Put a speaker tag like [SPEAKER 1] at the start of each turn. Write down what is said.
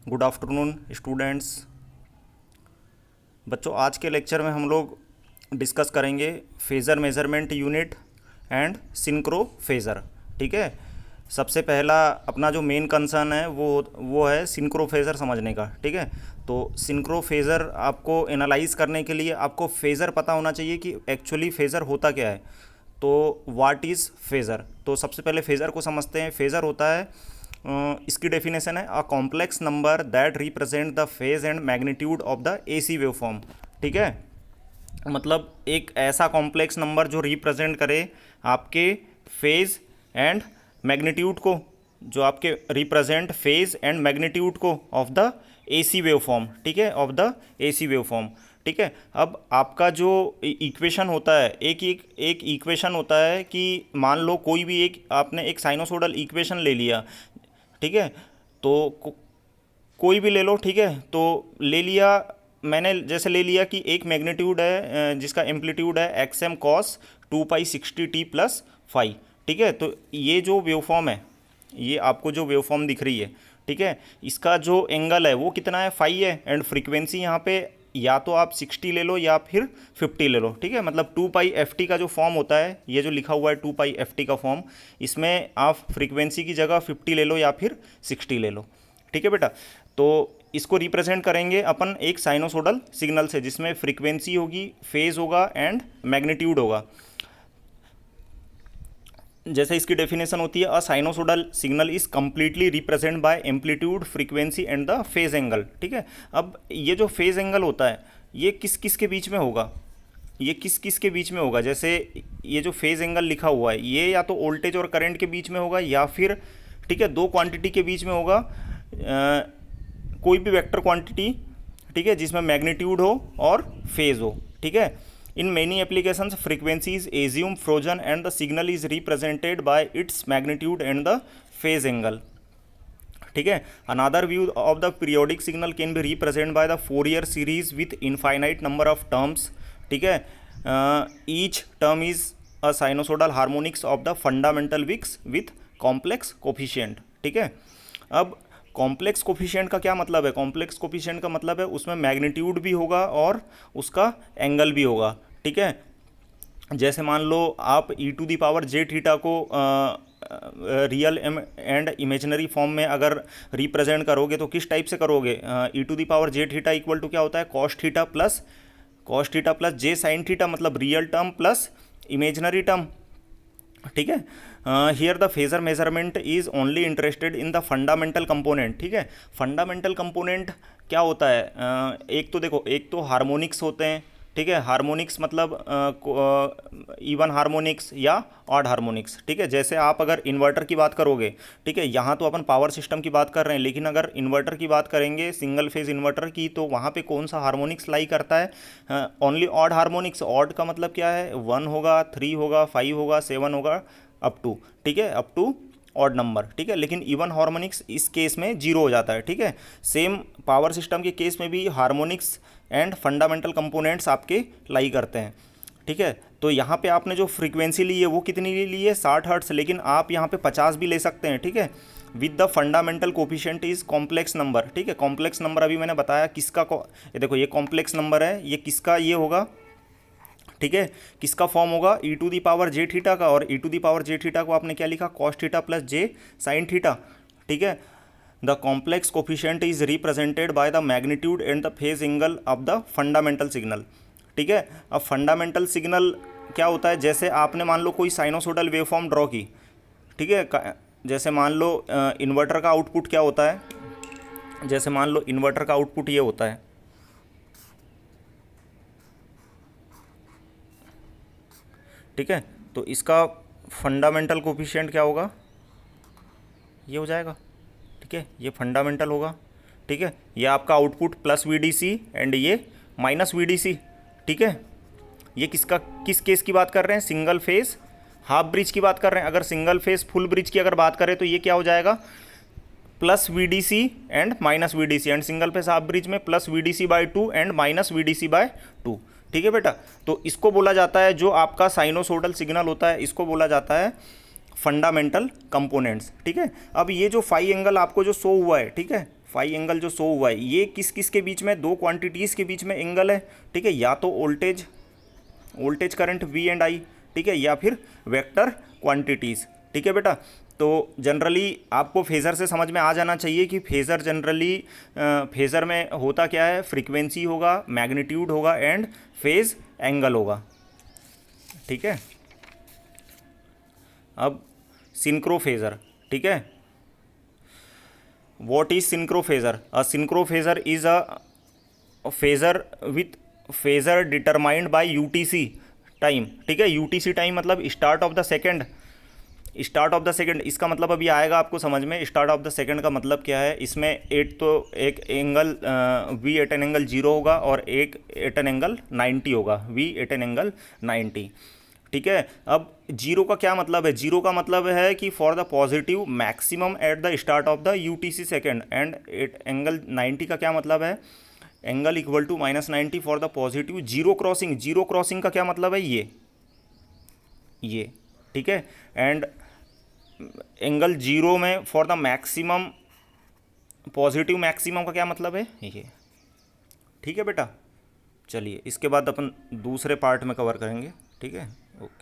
[SPEAKER 1] Good afternoon students. बच्चों, आज के लेक्चर में हम लोग डिस्कस करेंगे phasor measurement unit and synchro phasor. ठीक है। सबसे पहला अपना जो मेन कंसर्न है वो है सिंक्रो फेज़र समझने का। ठीक है। तो सिंक्रो फेज़र आपको एनालाइज करने के लिए आपको फेज़र पता होना चाहिए कि एक्चुअली फेज़र होता क्या है। तो व्हाट इज़ फेज़र। तो सबसे पहले फेज़र को समझते हैं। फेज़र होता है इसकी डेफिनेशन है a complex number that represent the phase and magnitude of the AC wave form. ठीक है। मतलब एक ऐसा कॉम्प्लेक्स नंबर जो रिप्रेजेंट करे आपके फेज एंड मैग्नीट्यूड को, जो आपके रिप्रेजेंट फेज एंड मैग्नीट्यूड को of the AC wave form. ठीक है, of the AC wave form. ठीक है। अब आपका जो इक्वेशन होता है, एक इक्वेशन होता है कि मान लो कोई भी एक आपने एक साइनोसोडल इक्वेशन ले लिया। ठीक है। तो कोई भी ले लो। ठीक है। तो ले लिया मैंने, जैसे ले लिया कि एक मैग्नीट्यूड है जिसका एम्पलीट्यूड है X M cos 2π60t plus five. ठीक है। तो ये जो वेवफॉर्म है, ये आपको जो वेवफॉर्म दिख रही है, ठीक है, इसका जो एंगल है वो कितना है, फाइव है। एंड फ्रीक्वेंसी यहाँ पे या तो आप 60 ले लो या फिर 50 ले लो। ठीक है। मतलब 2π/ft का जो फॉर्म होता है, ये जो लिखा हुआ है 2π/ft का फॉर्म, इसमें आप फ्रीक्वेंसी की जगह 50 ले लो या फिर 60 ले लो। ठीक है बेटा। तो इसको रिप्रेजेंट करेंगे अपन एक साइनोसोडल सिग्नल से, जिसमें फ्रीक्वेंसी होगी, फेज होगा एंड मैग्नीट्यूड होगा। जैसे इसकी डेफिनेशन होती है, a sinusoidal signal is completely represent by amplitude, frequency and the phase angle. ठीक है। अब ये जो फेज एंगल होता है, ये किस किस के बीच में होगा, ये किस किस के बीच में होगा। जैसे ये जो फेज एंगल लिखा हुआ है, ये या तो वोल्टेज और करंट के बीच में होगा या फिर, ठीक है, दो क्वांटिटी के बीच में होगा, कोई भी वेक्टर क्वांटिटी, ठीक है, जिसमें मैग्नीट्यूड हो और फेज हो। ठीक है। In many applications, frequency is assumed frozen and the signal is represented by its magnitude and the phase angle. ठीक है। Another view of the periodic signal can be represented by the Fourier series with infinite number of terms. ठीक है। Each term is a sinusoidal harmonics of the fundamental with complex coefficient. ठीक है। अब complex coefficient का क्या मतलब है। Complex coefficient का मतलब है उसमें मैग्नीट्यूड भी होगा और उसका एंगल भी होगा। ठीक है। जैसे मान लो आप e⁻j थीटा को रियल एंड इमेजिनरी फॉर्म में अगर रिप्रेजेंट करोगे तो किस टाइप से करोगे। e⁻j थीटा इक्वल टू क्या होता है, कॉस थीटा प्लस जे साइन थीटा, मतलब real term plus imaginary term. ठीक है। Here the phasor measurement is only interested in the fundamental component. ठीक है। फंडामेंटल कंपोनेंट क्या होता है, एक तो देखो, एक तो हार्मोनिक्स होते हैं। ठीक है। हार्मोनिक्स मतलब इवन हार्मोनिक्स या ऑड हार्मोनिक्स। ठीक है। जैसे आप अगर इन्वर्टर की बात करोगे, ठीक है, यहाँ तो अपन पावर सिस्टम की बात कर रहे हैं, लेकिन अगर इन्वर्टर की बात करेंगे, सिंगल फेज इन्वर्टर की, तो वहाँ पे कौन सा हार्मोनिक्स लाई करता है, ओनली ऑड हार्मोनिक्स। ऑड का मतलब क्या है, 1 होगा, 3 होगा, 5 होगा, 7 होगा, अप टू, ठीक है, अप टू ऑड नंबर। ठीक है। लेकिन इवन हार्मोनिक्स इस केस में 0 हो जाता है। ठीक है। सेम पावर सिस्टम के केस में भी हार्मोनिक्स एंड फंडामेंटल कंपोनेंट्स आपके लाई करते हैं। ठीक है। तो यहाँ पे आपने जो फ्रीक्वेंसी ली है वो कितनी ली है, 60 हर्ट्स, लेकिन आप यहाँ पे 50 भी ले सकते हैं। ठीक है। With the fundamental coefficient is complex number. ठीक है। कॉम्प्लेक्स नंबर अभी मैंने बताया किसका, ये देखो, ये कॉम्प्लेक्स नंबर है, ये किसका ये होगा, ठीक है, किसका फॉर्म होगा, e⁻j थीटा का। और e⁻j थीटा को आपने क्या लिखा, कॉस थीटा प्लस जे साइन थीटा। ठीक है। The complex coefficient is represented by the magnitude and the phase angle of the fundamental signal. ठीक है। अब फंडामेंटल सिग्नल क्या होता है, जैसे आपने मान लो कोई साइनोसोडल वेवफॉर्म ड्रॉ की। ठीक है। जैसे मान लो इन्वर्टर का आउटपुट क्या होता है, जैसे मान लो इन्वर्टर का आउटपुट ये होता है। ठीक है। तो इसका फंडामेंटल कोफिशिएंट क्या होगा, ये हो जाएगा। ठीक है। ये फंडामेंटल होगा। ठीक है। ये आपका आउटपुट प्लस VDC एंड ये माइनस VDC। ठीक है। ये किस केस की बात कर रहे हैं, सिंगल फेज हाफ ब्रिज की बात कर रहे हैं। अगर सिंगल फेज फुल ब्रिज की अगर बात करें तो ये क्या हो जाएगा, plus VDC and minus VDC, and single phase half bridge में plus VDC/2 and minus VDC/2। ठीक है बेटा। तो इसको बोला जाता है, जो आपका साइनोसोडल सिग्नल होता है, इसको बोला जाता है फंडामेंटल कंपोनेंट्स। ठीक है। अब ये जो फाई एंगल आपको जो शो हुआ है, ठीक है, फाई एंगल जो शो हुआ है ये किस किस के बीच में, दो क्वांटिटीज़ के बीच में एंगल है, ठीक है, या तो voltage current V and I, ठीक है, या फिर वेक्टर क्वांटिटीज़, ठीक है बेटा। तो जनरली आपको फेज़र से समझ में आ जाना चाहिए कि फेज़र जनरली फेज़र में होता क्या है, फ्रीक्वेंसी होगा, मैग्नीट्यूड होगा एंड फेज़ एंगल होगा, ठीक है। अब सिंक्रो फेज़र, ठीक है, what is synchro phasor? A synchro phasor is a phasor with phasor determined by UTC time, ठीक है। यूटीसी टाइम मतलब start of the second, start of the second, इसका मतलब अभी आएगा आपको समझ में। स्टार्ट ऑफ द सेकंड का मतलब क्या है, इसमें एक angle V at an angle 0 होगा और एक एट एन एंगल 90 होगा, वी एट एन एंगल 90, ठीक है। अब जीरो का क्या मतलब है? जीरो का मतलब है कि for the positive maximum at the start of the UTC second, and at angle 90 का क्या मतलब है, angle equal to -90 for the positive zero crossing. Zero crossing का क्या मतलब है, ये, ठीक है। एंड एंगल जीरो में for the maximum, positive maximum का क्या मतलब है, ये, ठीक है बेटा। चलिए इसके बाद अपन दूसरे पार्ट में कवर करेंगे, ठीक है।